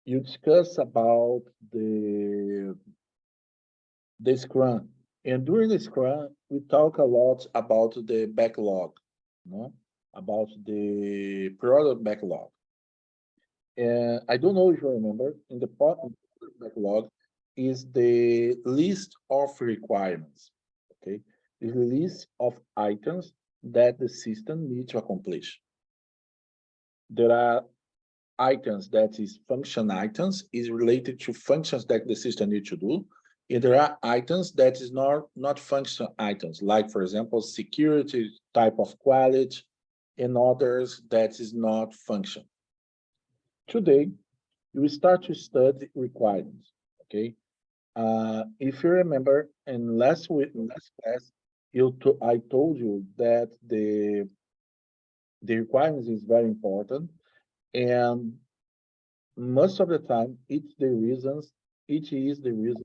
you discuss about the Scrum, and during the Scrum, we talk a lot about the backlog, no, about the product backlog. And I don't know if you remember, in the product backlog is the list of requirements, okay? Is the list of items that the system needs to accomplish. There are items that is function items, is related to functions that the system needs to do. And there are items that is not function items, like, for example, security, type of quality, and others that is not function. Today, you will start to study requirements, okay? If you remember, in last week, in last class, I told you that the requirements is very important, and most of the time, it is the reason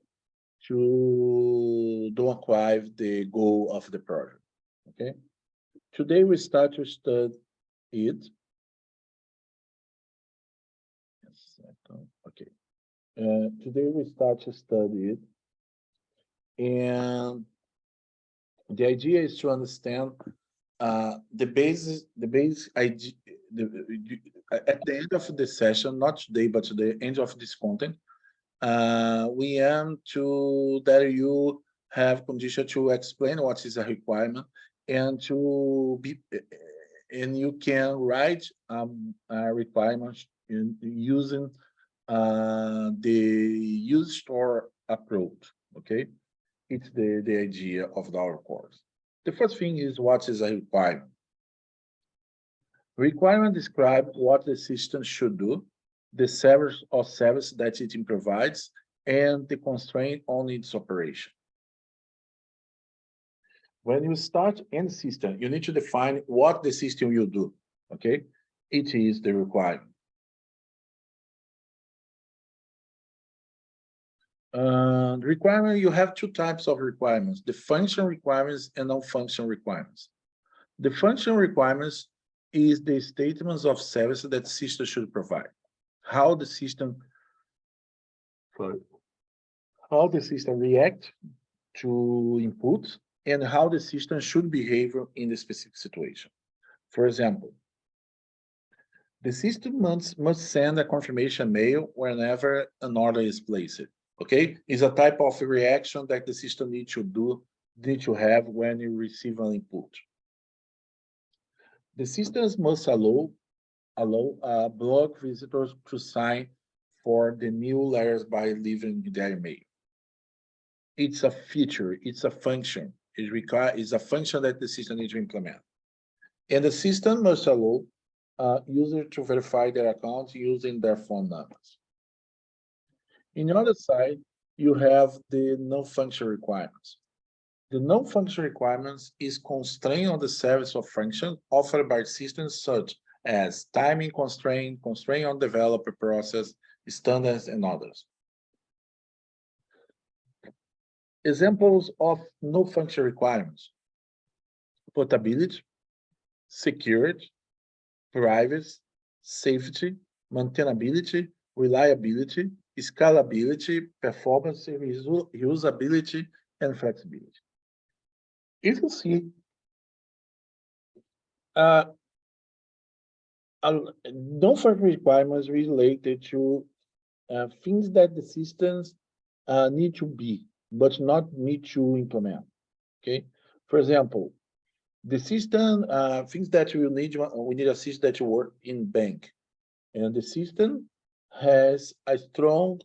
to don't achieve the goal of the project, okay? Today, we start to study it. Okay. Today, we start to study it, and the idea is to understand the base idea. At the end of the session, not today, but at the end of this content, we aim to that you have condition to explain what is a requirement and to be, and you can write a requirement using the use store approach. Okay, it's the idea of our course. The first thing is what is a requirement. Requirement describe what the system should do, the service that it provides, and the constraint on its operation. When you start any system, you need to define what the system will do, okay? It is the requirement. Requirement, you have two types of requirements, the function requirements and non-function requirements. The function requirements is the statements of service that the system should provide. How the system react to inputs and how the system should behave in the specific situation. For example, the system must send a confirmation mail whenever an order is placed. Okay, it's a type of reaction that the system needs to have when you receive an input. The systems must allow blog visitors to sign for the new letters by leaving their email. It's a feature, it's a function. It's a function that the system needs to implement. And the system must allow users to verify their account using their phone numbers. In the other side, you have the non-function requirements. The non-function requirements is constraint on the service of function offered by systems such as timing constraint on developer process, standards, and others. Examples of non-function requirements: portability, security, privacy, safety, maintainability, reliability, scalability, performance, usability, and flexibility. If you see, non-function requirements related to things that the systems need to be, but not need to implement. Okay, for example, the system things that we need a system that work in bank, and the system has a strong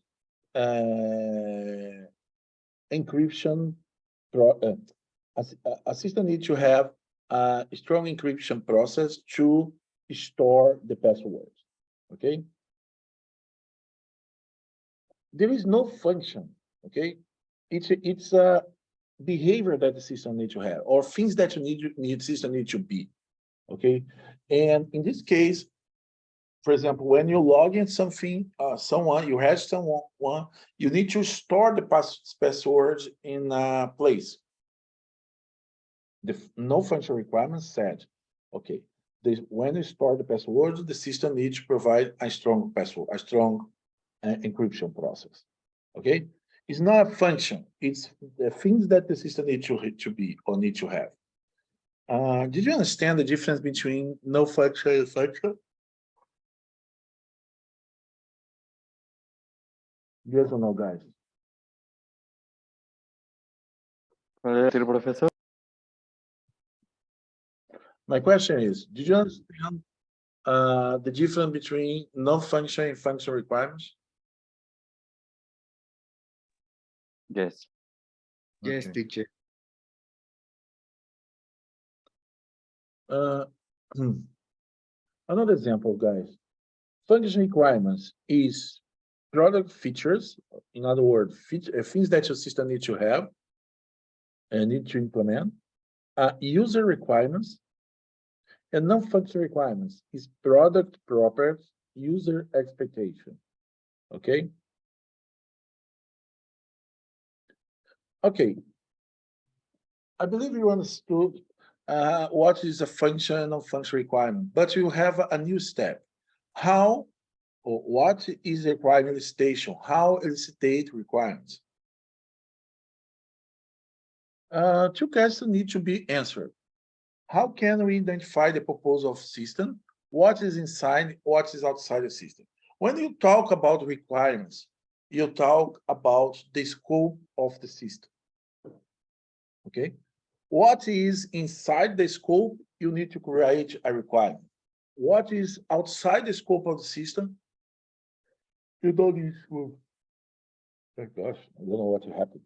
encryption. A system needs to have a strong encryption process to store the passwords. Okay, there is no function. Okay, it's a behavior that the system needs to have, or things that system need to be. Okay, and in this case, for example, when you log in someone, you have someone, you need to store the passwords in a place. The no function requirement said, okay, when you store the passwords, the system needs to provide a strong password, a strong encryption process. Okay, it's not a function. It's the things that the system needs to be or need to have. Did you understand the difference between no function and function? Yes or no, guys? Professor? My question is, did you understand the difference between non-function and function requirements? Yes. Yes, Okay. teacher. Another example, guys. Function requirements is product features, in other words, things that your system needs to have and need to implement. User requirements and non-function requirements is product properties, user expectation. Okay. Okay. I believe you understood what is a function and non-function requirement, but you have a new step. How or what is a requirement elicitation? How elicitate requirements? Two questions need to be answered. How can we identify the purpose of system? What is inside, what is outside the system? When you talk about requirements, you talk about the scope of the system. Okay? What is inside the scope, you need to create a requirement. What is outside the scope of the system, you don't need to. Oh gosh, I don't know what happened.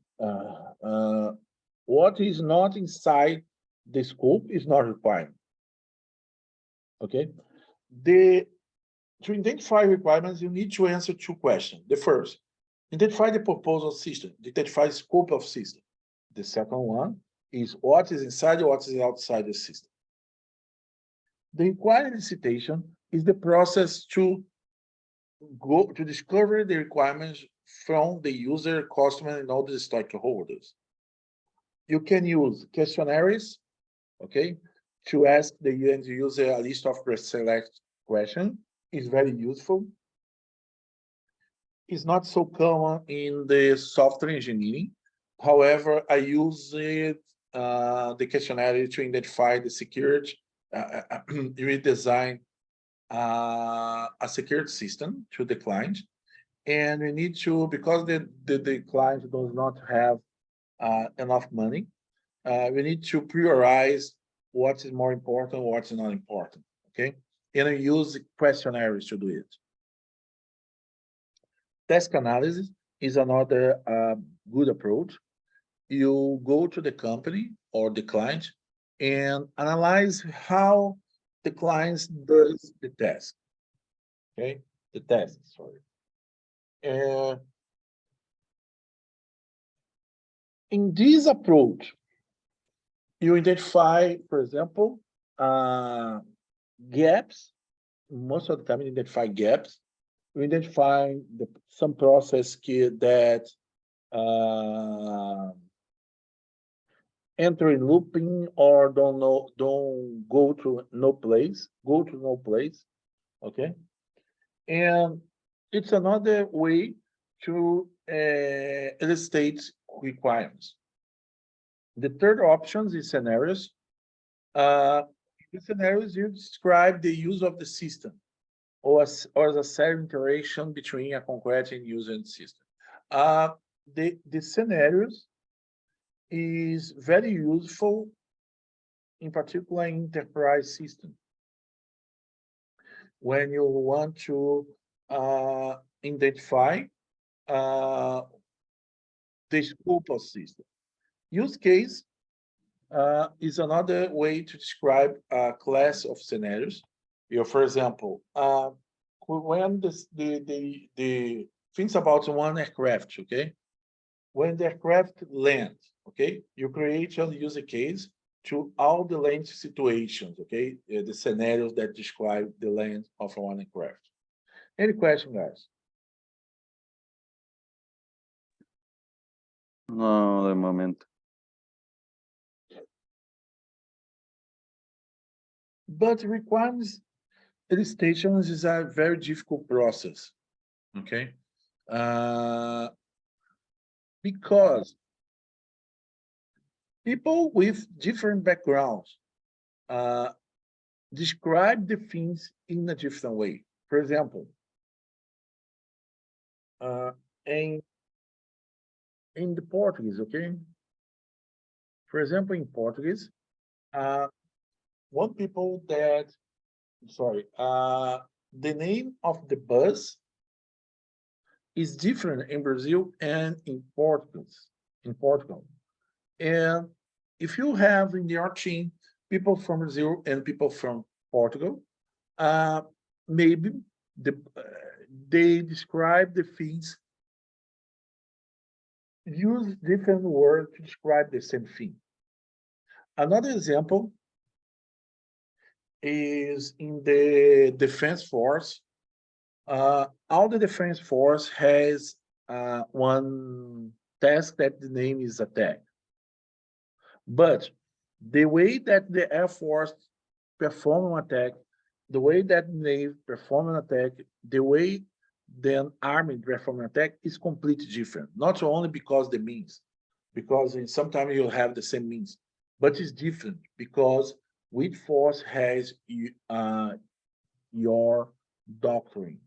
What is not inside the scope is not required. Okay? To identify requirements, you need to answer two questions. The first, identify the purpose of system, identify scope of system. The second one is what is inside, what is outside the system. The required elicitation is the process to go to discover the requirements from the user, customer, and all the stakeholders. You can use questionnaires, okay, to ask the end user a list of pre-select questions. Is very useful. It's not so common in the software engineering. However, I use it, the questionnaire to identify the security, redesign a security system to the client. And we need to, because the client does not have enough money, we need to prioritize what is more important, what is not important, okay? And I use questionnaires to do it. Task analysis is another good approach. You go to the company or the client and analyze how the client does the task, okay? The task, sorry. In this approach, you identify, for example, gaps. Most of the time, you identify gaps. You identify some process that enter in looping or don't go to no place, okay? And it's another way to illustrate requirements. The third option is scenarios. In scenarios, you describe the use of the system or as a shared interaction between a concrete user and system. The scenarios is very useful, in particular in enterprise system. When you want to identify the scope of system. Use case is another way to describe a class of scenarios. For example, when the things about one aircraft, okay? When the aircraft lands, okay, you create a user case to all the land situations, okay? The scenarios that describe the land of one aircraft. Any question, guys? No, de momento. But requirements stations is a very difficult process, okay? Because people with different backgrounds describe the things in a different way. For example, in the Portuguese, okay? For example, in Portuguese, one people that, sorry, the name of the bus is different in Brazil and in Portugal. And if you have in your team people from Brazil and people from Portugal, maybe they describe the things, use different words to describe the same thing. Another example is in the defense force. All the defense force has one task that the name is attack. But the way that the Air Force perform an attack, the way that Navy perform an attack, the way the Army perform an attack is completely different. Not only because the means, because sometimes you'll have the same means, but it's different because which force has your doctrine.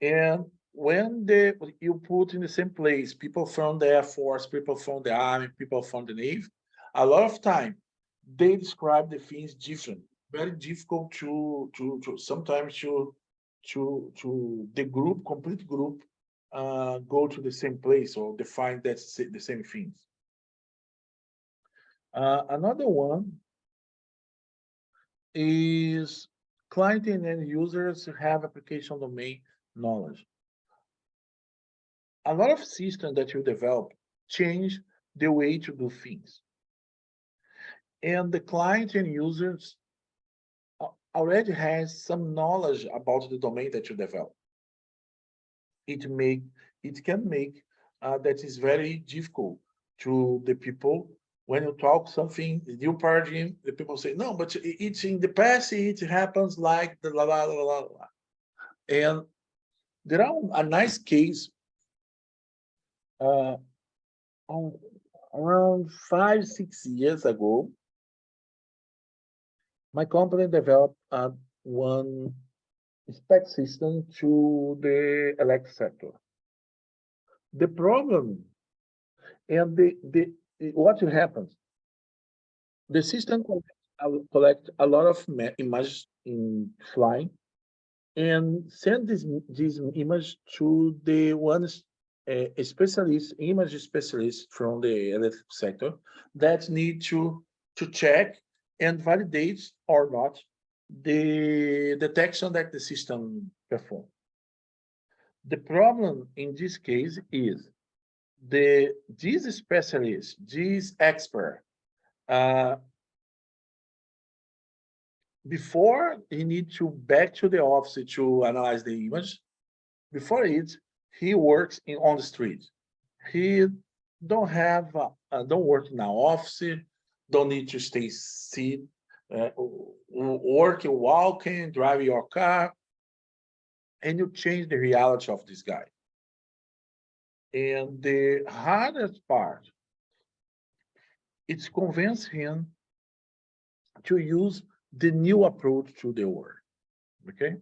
And when you put in the same place people from the Air Force, people from the Army, people from the Navy, a lot of time they describe the things different. Very difficult to sometimes to the group, complete group, go to the same place or define that the same things. Another one is client and end users have application domain knowledge. A lot of systems that you develop change the way to do things. And the client and users already has some knowledge about the domain that you develop. It can make that is very difficult to the people when you talk something new paradigm. The people say no, but it's in the past. It happens like the la la la la la. And there are a nice case around 5-6 years ago. My company developed one spec system to the electric sector. The problem and what happens, the system collect a lot of images in flying and send this image to the ones image specialist from the electric sector that need to check and validate or not the detection that the system performs. The problem in this case is this specialist, this expert, before he needs to back to the office to analyze the image, before it, he works on the street. He don't have don't work in an office, don't need to stay sit, working, walking, driving your car, and you change the reality of this guy. And the hardest part, it's convince him to use the new approach to the world. Okay.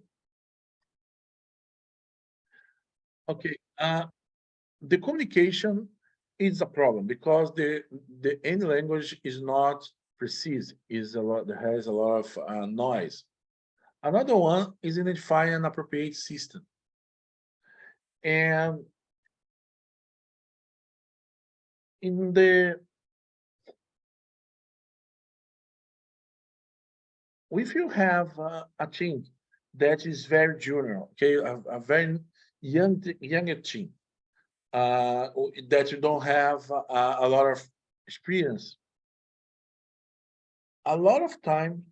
Okay. The communication is a problem because the any language is not precise. Is a lot. There has a lot of noise. Another one is identifying an appropriate system. And in the if you have a team that is very junior, okay, a very younger team, that you don't have a lot of experience, a lot of time,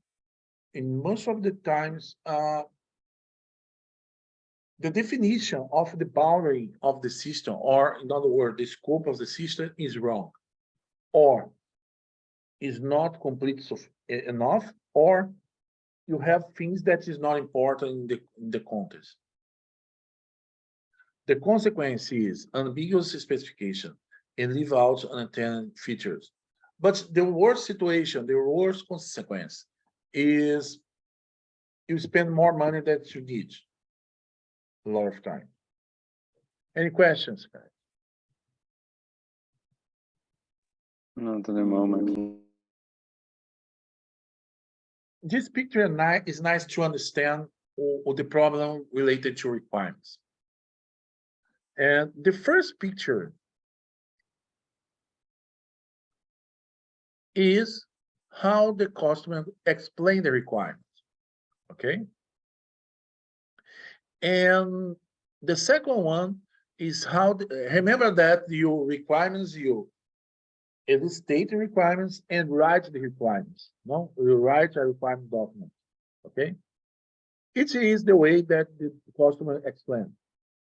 in most of the times, the definition of the boundary of the system, or in other words, the scope of the system is wrong, or is not complete enough, or you have things that is not important in the context. The consequence is ambiguous specification and leave out unintended features. But the worst situation, the worst consequence is you spend more money than you need a lot of time. Any questions, guys? Not at the moment. This picture is nice to understand the problem related to requirements. And the first picture is how the customer explain the requirements, okay? And the second one is how, remember that your requirements, you state the requirements and write the requirements, no? You write a requirement document, okay? It is the way that the customer explains.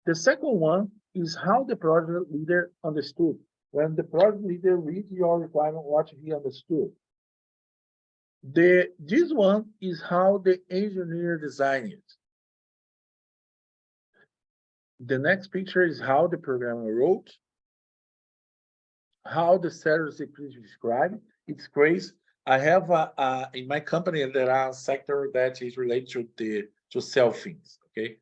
The second one is how the project leader understood. When the project leader reads your requirement, what he understood. This one is how the engineer designed it. The next picture is how the programmer wrote, how the sellers described. It's crazy. I have in my company there are a sector that is related to sell things. Okay,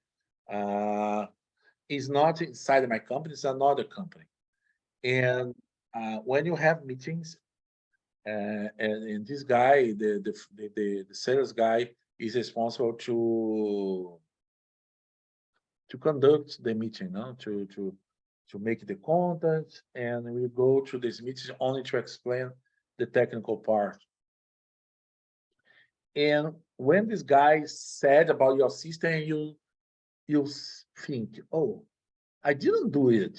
it's not inside my company; it's another company. And when you have meetings, and this guy, the sales guy, is responsible to conduct the meeting, no? To make the content, and we go to this meeting only to explain the technical part. And when this guy said about your system, you think, oh, I didn't do it.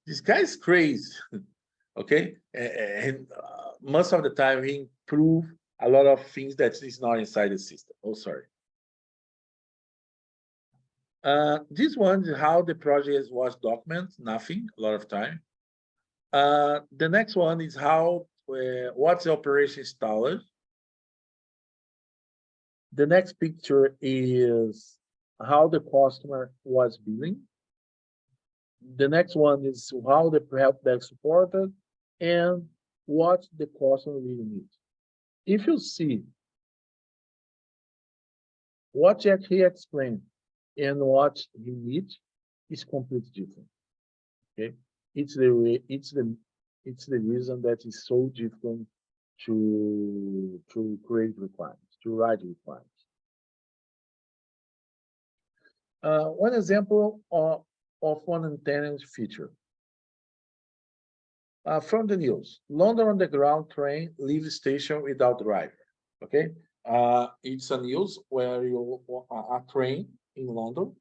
This guy is crazy, okay? And most of the time he improve a lot of things that is not inside the system. Oh, sorry. This one is how the project was documented, nothing, a lot of time. The next one is how, what's the operation installer. The next picture is how the customer was billing. The next one is how the help desk supported and what the customer really needs. If you see what he explained and what he needs is completely different. Okay, it's the way, it's the reason that it's so difficult to create requirements, to write requirements. One example of one unintended feature. From the news, London Underground train leaves station without driver. Okay, it's a news where a train in London,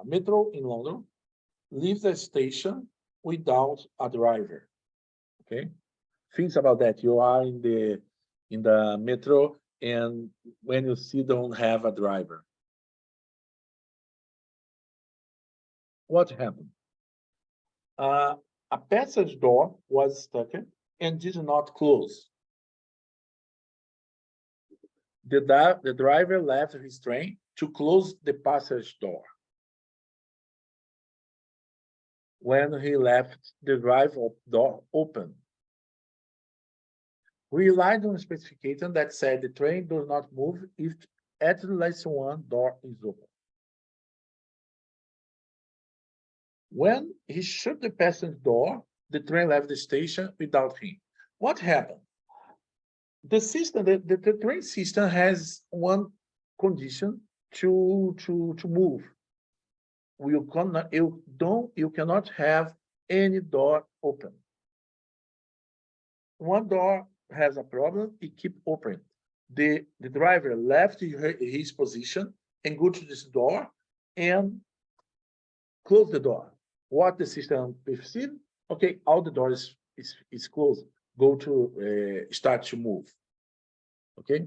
metro in London, leaves the station without a driver. Okay, think about that. You are in the metro, and when you see don't have a driver, what happened? A passage door was stuck and did not close. The driver left his train to close the passage door. When he left the drive door open, we relied on a specification that said the train does not move if at least one door is open. When he shut the passenger door, the train left the station without him. What happened? The system, the train system has one condition to move. You cannot have any door open. One door has a problem, it keep open. The driver left his position and go to this door and close the door. What the system perceives, okay, all the doors is closed. Go to start to move. Okay.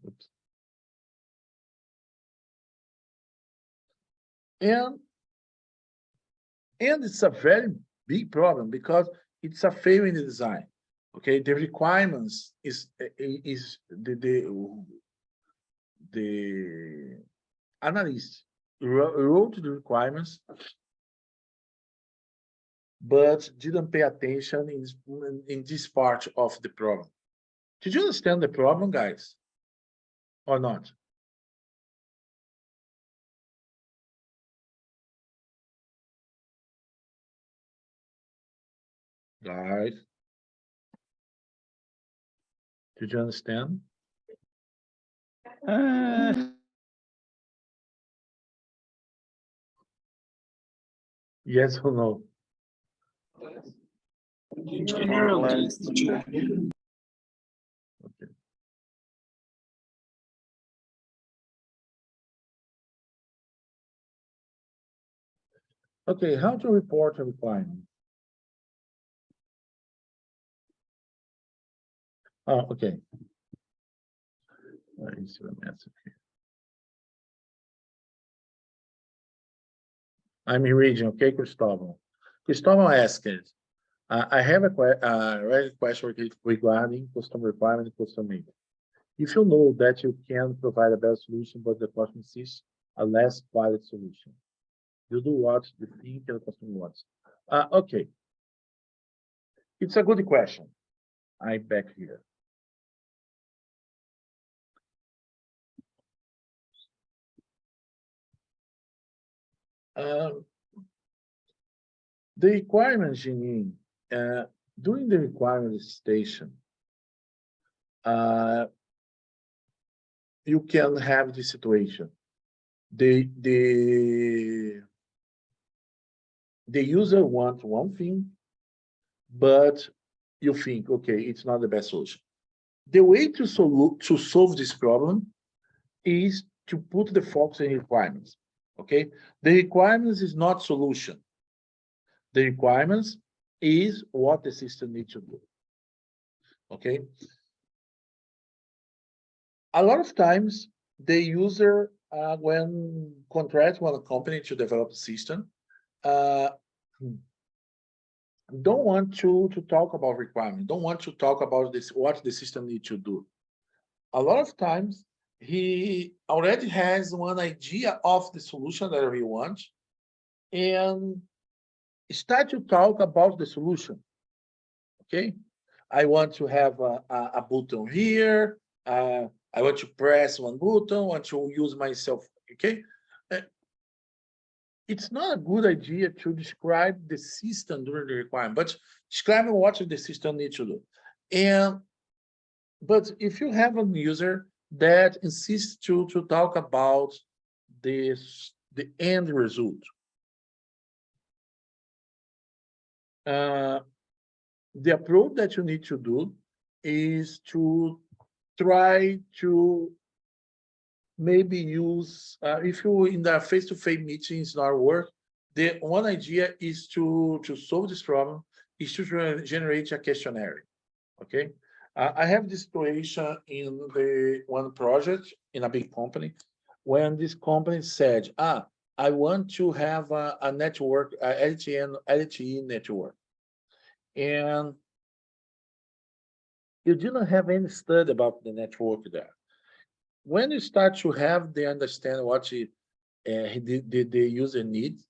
Oops. And it's a very big problem because it's a fail in the design. Okay, the requirements is the analyst wrote the requirements, but didn't pay attention in this part of the problem. Did you understand the problem, guys? Or not? Guys, did you understand? Yes or no? Generalized. Okay. Okay, how to report a requirement? Oh, okay. Let me see the message here. I'm reading, okay, Cristóbal. Cristóbal asked, I have a question regarding custom requirement and custom need. If you know that you can provide a better solution, but the customer sees a less valid solution, you do what you think the customer wants. Okay, it's a good question. I'm back here. The requirement engineering, during the requirement station, you can have this situation. The user wants one thing, but you think, okay, it's not the best solution. The way to solve this problem is to put the focus in requirements. Okay, the requirements is not solution. The requirements is what the system needs to do. Okay. A lot of times, the user, when contracts with a company to develop a system, don't want to talk about requirements, don't want to talk about this, what the system needs to do. A lot of times, he already has one idea of the solution that he wants, and start to talk about the solution. Okay, I want to have a button here. I want to press one button. Want to use myself. Okay, it's not a good idea to describe the system during the requirement, but describe what the system needs to do. And but if you have a user that insists to talk about the end result, the approach that you need to do is to try to maybe use, if you in the face-to-face meetings not work, the one idea is to solve this problem is to generate a questionnaire. Okay, I have this situation in the one project in a big company when this company said, I want to have a network, LTE network, and you didn't have any study about the network there. When you start to have the understand what the user needs,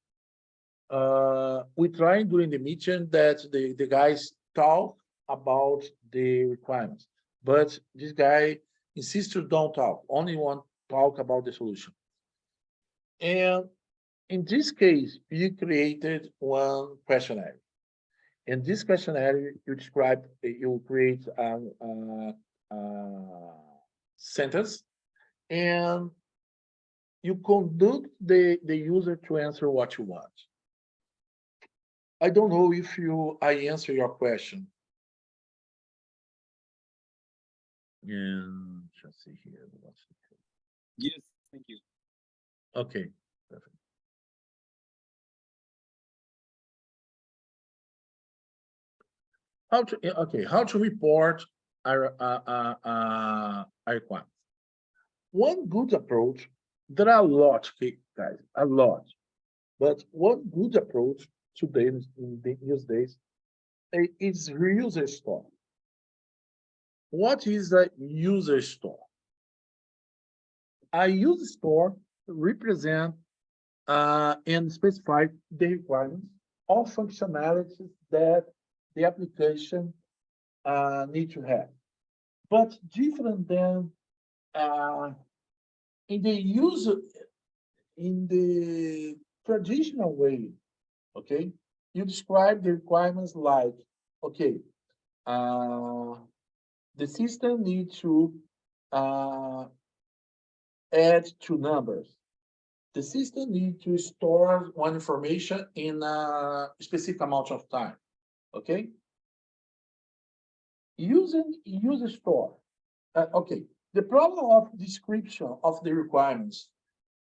we try during the meeting that the guys talk about the requirements, but this guy insists to don't talk, only want talk about the solution. And in this case, you created one questionnaire. In this questionnaire, you describe, you create a sentence, and you conduct the user to answer what you want. I don't know if I answer your question. And let's see here. Yes, thank you. Okay, perfect. How to report our requirements. One good approach, there are a lot, okay, guys, a lot, but one good approach today in these days is user store. What is a user store? A user store represents and specify the requirements of functionalities that the application need to have. But different than in the user, in the traditional way, okay? You describe the requirements like, okay, the system needs to add two numbers. The system needs to store one information in a specific amount of time, okay? Using user store. Okay, the problem of description of the requirements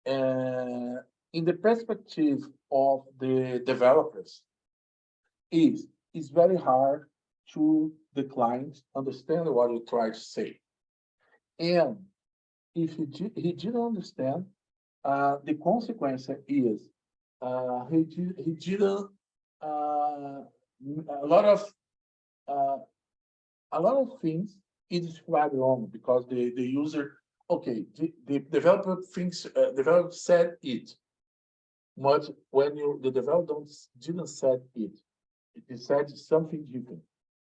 in the perspective of the developers is very hard to the client understand what you try to say. And if he didn't understand, the consequence is he didn't a lot of things he described wrong because the user, okay, the developer thinks developer said it, but when the developer didn't said it, it said something different,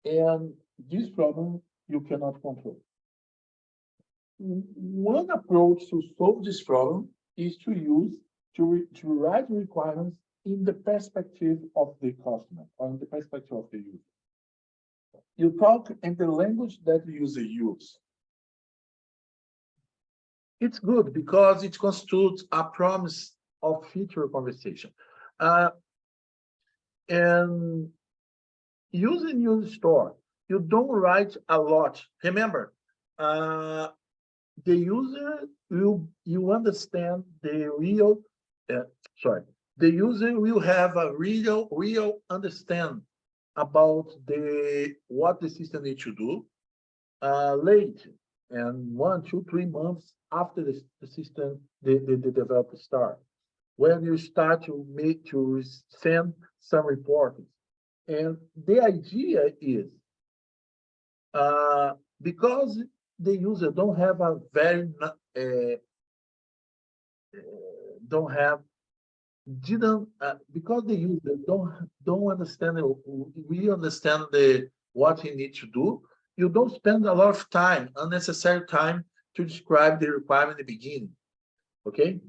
and this problem you cannot control. One approach to solve this problem is to use to write requirements in the perspective of the customer or in the perspective of the user. You talk in the language that the user use. It's good because it constitutes a promise of future conversation. And using user store, you don't write a lot. Remember, the user you understand the real. The user will have a real understand about what the system needs to do late and 1, 2, 3 months after the system the developer start. When you start to send some reporting. And the idea is because the user don't have a very because the user don't understand we understand what he needs to do. You don't spend a lot of time, unnecessary time, to describe the requirement in the beginning. Okay,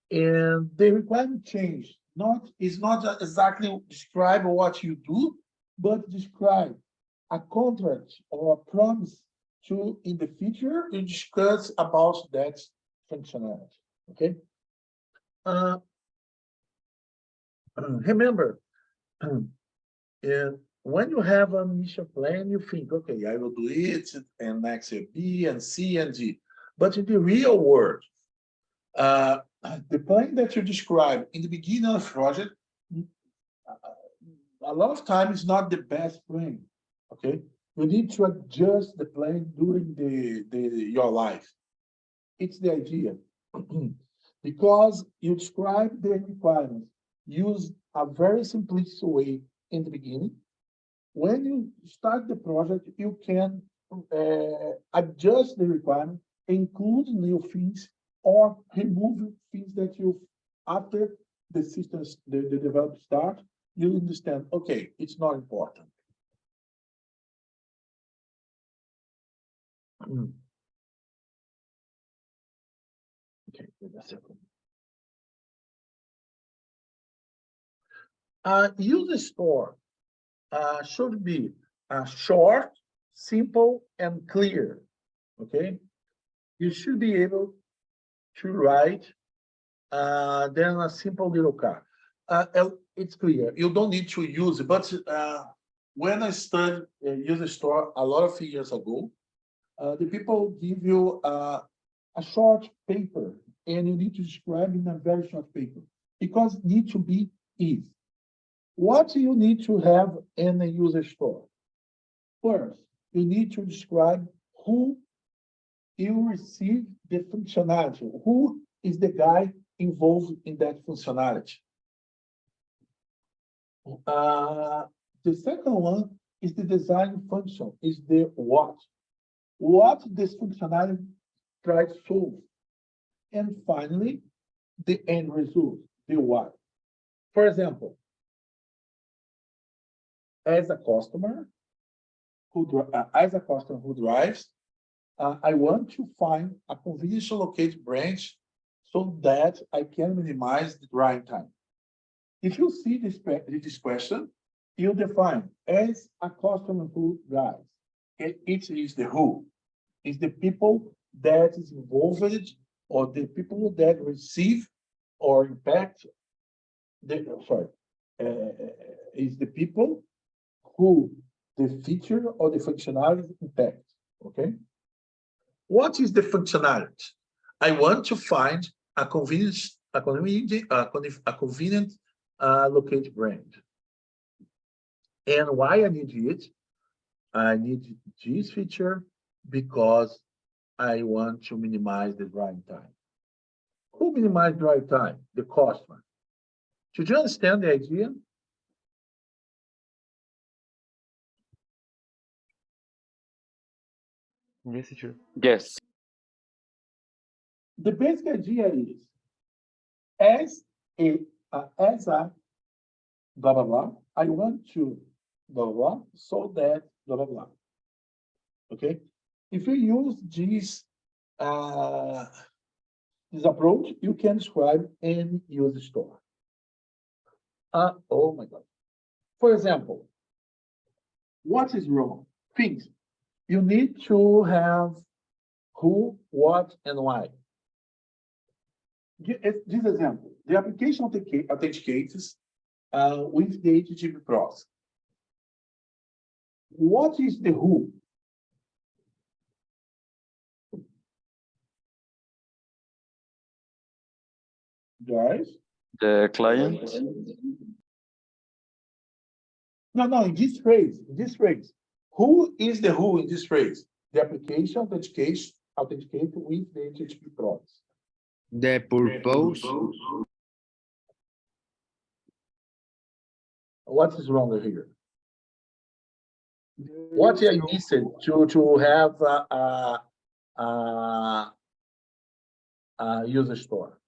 and the requirement change is not exactly describe what you do, but describe a contract or a promise to in the future you discuss about that functionality. Okay. Remember, when you have an initial plan, you think, okay, I will do it, and next year B and C and D. But in the real world, the plan that you describe in the beginning of the project, a lot of times is not the best plan. Okay, you need to adjust the plan during your life. It's the idea. Because you describe the requirements, use a very simplistic way in the beginning. When you start the project, you can adjust the requirement, include new things, or remove things that you, after the systems, the developer start, you understand, okay, it's not important. Okay, wait a second. User store should be short, simple, and clear. Okay, you should be able to write then a simple little car. It's clear. You don't need to use it, but when I studied user store a lot of years ago, the people give you a short paper, and you need to describe in a very short paper because it needs to be easy. What you need to have in a user store? First, you need to describe who you receive the functionality. Who is the guy involved in that functionality? The second one is the design function, is the what. What this functionality tries to solve. And finally, the end result. the why. For example, as a customer who drives, I want to find a conveniently located branch so that I can minimize the driving time. If you see this question, you define as a customer who drives. Okay? It is the who. It's the people that is involved or the people that receive or impact is the people who the feature or the functionality impact. Okay. What is the functionality? I want to find a convenient located brand. And why I need it? I need this feature because I want to minimize the drive time. Who minimize drive time? The customer. Did you understand the idea? Yes, teacher. Yes. The basic idea is as a blah blah blah, I want to blah blah blah so that blah blah blah. Okay, if you use this approach, you can describe any user store. Oh my God. For example, what is wrong? Things you need to have who, what, and why. This example, the application authenticates with the HTTP proxy. What is the who? Guys? The client. No, in this phrase, who is the who in this phrase? The application authenticate with the HTTP proxy. The purpose. What is wrong here? What I missed to have a user store?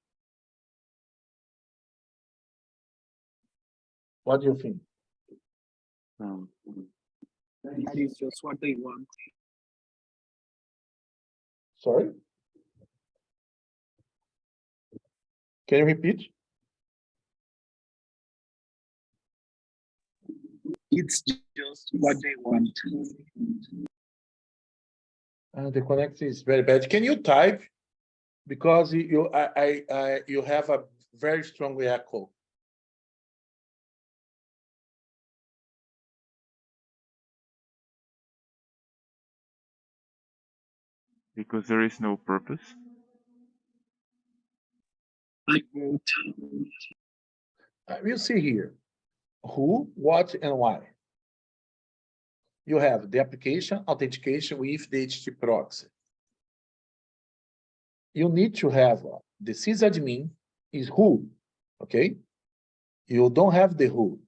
What do you think? That is just what they want. Sorry? Can you repeat? It's just what they want. The connection is very bad. Can you type? Because you have a very strong echo. Because there is no purpose. We'll see here. Who, what, and why. You have the application authentication with the HTTP proxy. You need to have the sysadmin is who, okay? You don't have the who.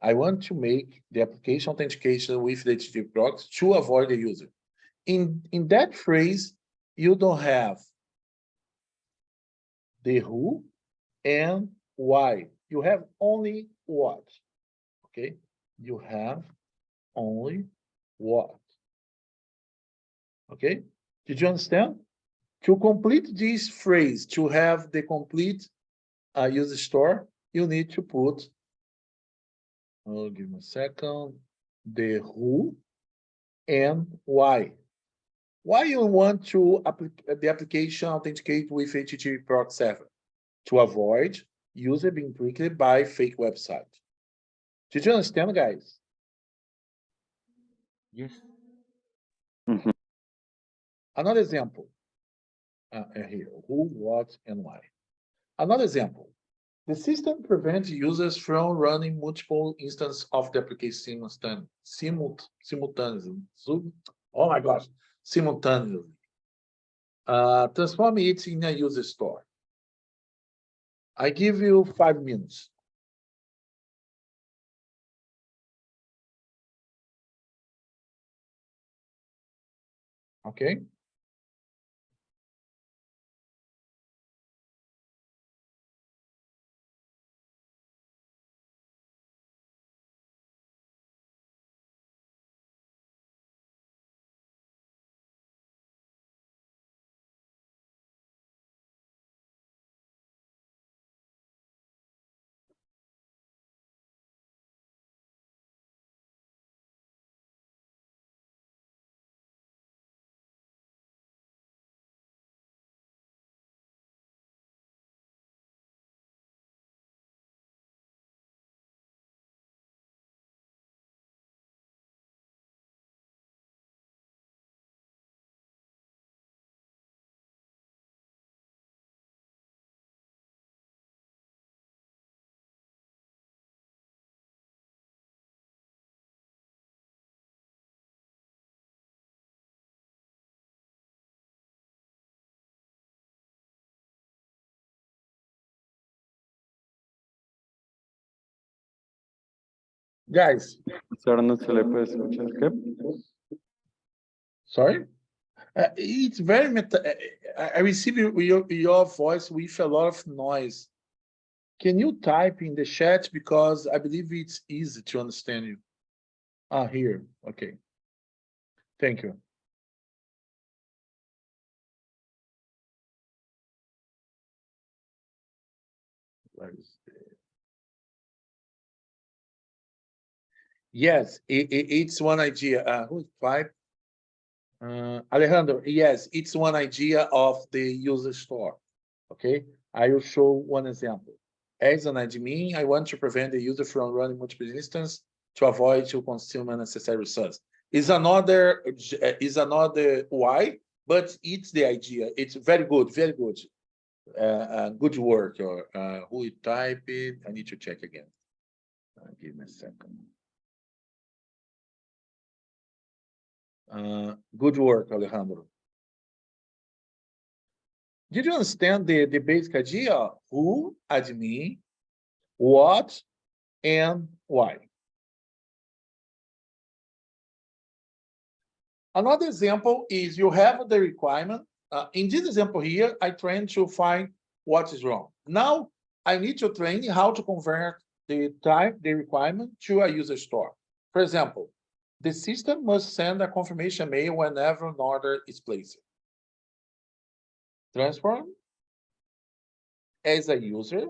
I want to make the application authentication with the HTTP proxy to avoid the user. In that phrase, you don't have the who and why. You have only what, okay? You have only what, okay? Did you understand? To complete this phrase, to have the complete user store, you need to put, give me a second, the who and why. Why you want to the application authenticate with HTTP proxy server? To avoid user being tricked by fake website. Did you understand, guys? Yes. Another example here, who, what, and why. Another example, the system prevents users from running multiple instances of the application simultaneously. Oh my gosh, simultaneously. Transform it in a user store. I give you 5 minutes. Okay. Guys, Ahora no se le puede escuchar. ¿Qué? sorry? It's very I receive your voice with a lot of noise. Can you type in the chat because I believe it's easy to understand you. Ah, here. Okay. Thank you. Where is the- Yes, it's one idea. Who's five? Alejandro, yes, it's one idea of the user store. Okay, I will show one example. As an admin, I want to prevent the user from running multiple instances to avoid to consume unnecessary resources. Is another why, but it's the idea. It's very good, very good. Good work. Or who type it? I need to check again. Give me a second. Good work, Alejandro. Did you understand the basic idea? Who, admin, what, and why? Another example is you have the requirement. In this example here, I train to find what is wrong. Now, I need to train how to convert the requirement to a user store. For example, the system must send a confirmation mail whenever an order is placed. Transform. As a user,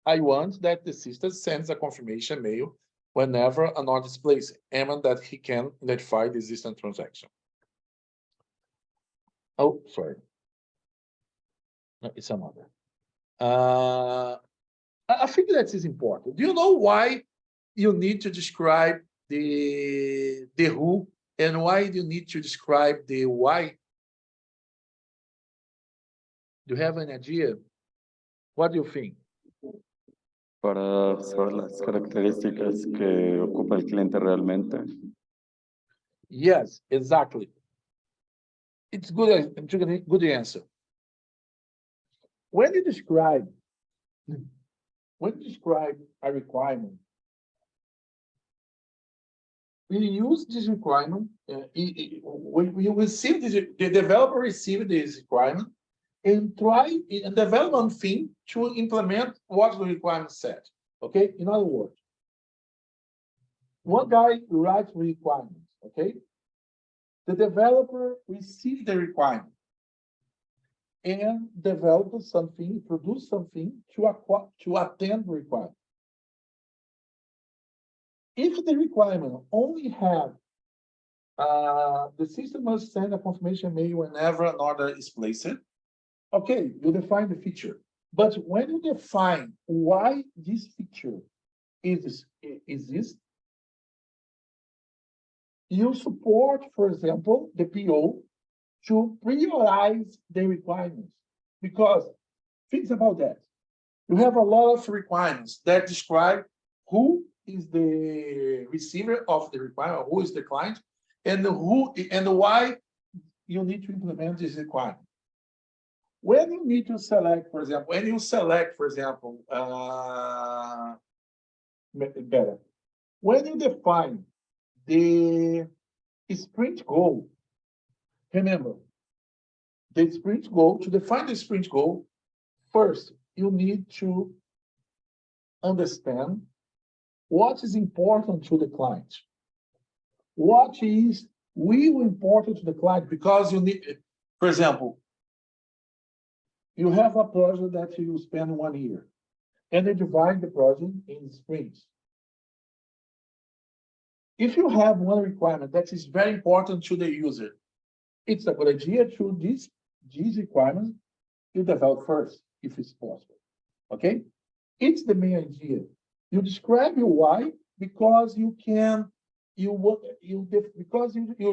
I want that the system sends a confirmation mail whenever an order is placed, and that he can identify the existing transaction. Oh, sorry. No, it's another. I think that is important. Do you know why you need to describe the who, and why you need to describe the why? Do you have an idea? What do you think? Para saber las características que ocupa el cliente realmente. Yes, exactly. It's good. Good answer. When you describe a requirement, we use this requirement. When we receive this, the developer receive this requirement and try a development thing to implement what the requirement said. Okay. In other words, one guy writes requirements. Okay. The developer receives the requirement and develop something, produce something to attend the requirement. If the requirement only have the system must send a confirmation mail whenever an order is placed. Okay, you define the feature. But when you define why this feature exists, you support, for example, the PO to prioritize the requirements. Because think about that. You have a lot of requirements that describe who is the receiver of the requirement, who is the client, and who and why you need to implement this requirement. When you need to select, for example, better, when you define the sprint goal, remember, the sprint goal, to define the sprint goal, first, you need to understand what is important to the client. What is really important to the client? Because you need, for example, you have a project that you spend 1 year, and you divide the project in sprints. If you have one requirement that is very important to the user, it's a good idea to these requirements you develop first, if it's possible. Okay? It's the main idea. You describe your why because you can you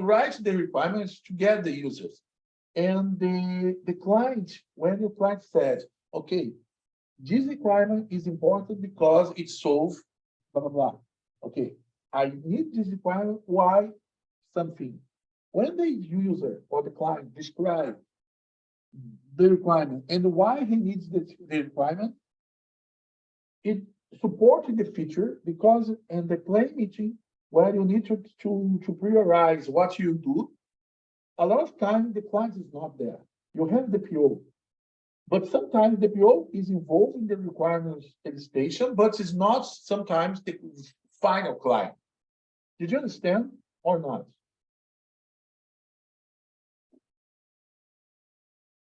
write the requirements to get the users. And the client, when your client says, okay, this requirement is important because it solves blah blah blah. Okay, I need this requirement, why something. When the user or the client describe the requirement and why he needs the requirement, it supporting the feature because in the play meeting, where you need to prioritize what you do, a lot of time the client is not there. You have the PO, but sometimes the PO is involved in the requirements station, but it's not sometimes the final client. Did you understand or not?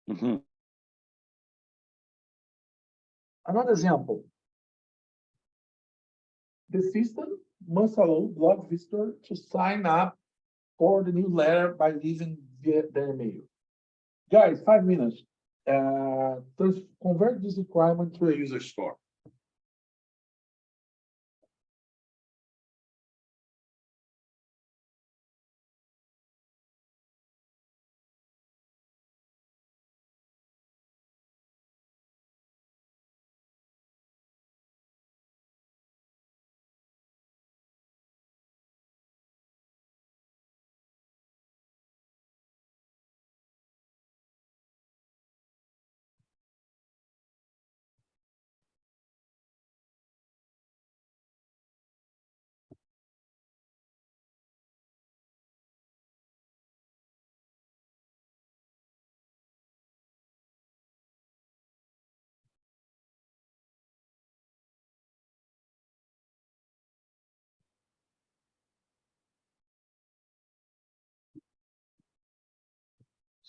Mhm. Another example. The system must allow blog visitor to sign up for the newsletter by leaving their email. Guys, 5 minutes. Convert this requirement to a user store.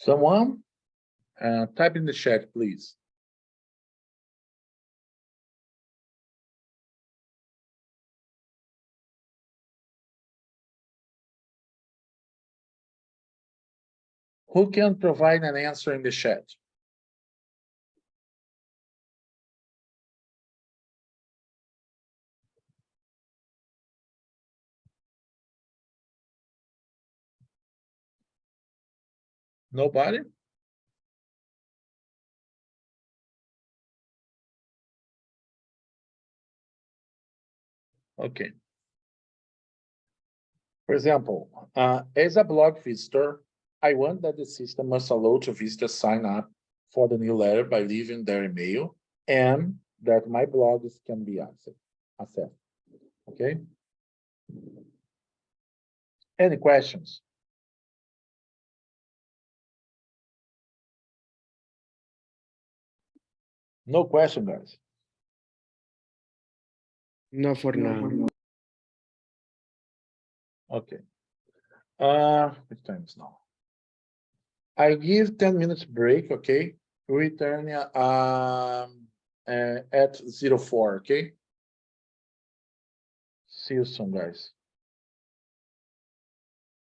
Someone type in the chat, please. Who can provide an answer in the chat? Nobody? Okay. For example, as a blog visitor, I want that the system must allow to visitors sign up for the newsletter by leaving their email and that my blogs can be accessed. Okay? Any questions? No question, guys. No for now. Okay. What time is now? I give 10 minutes break, okay? Return at 04, okay? See you soon, guys.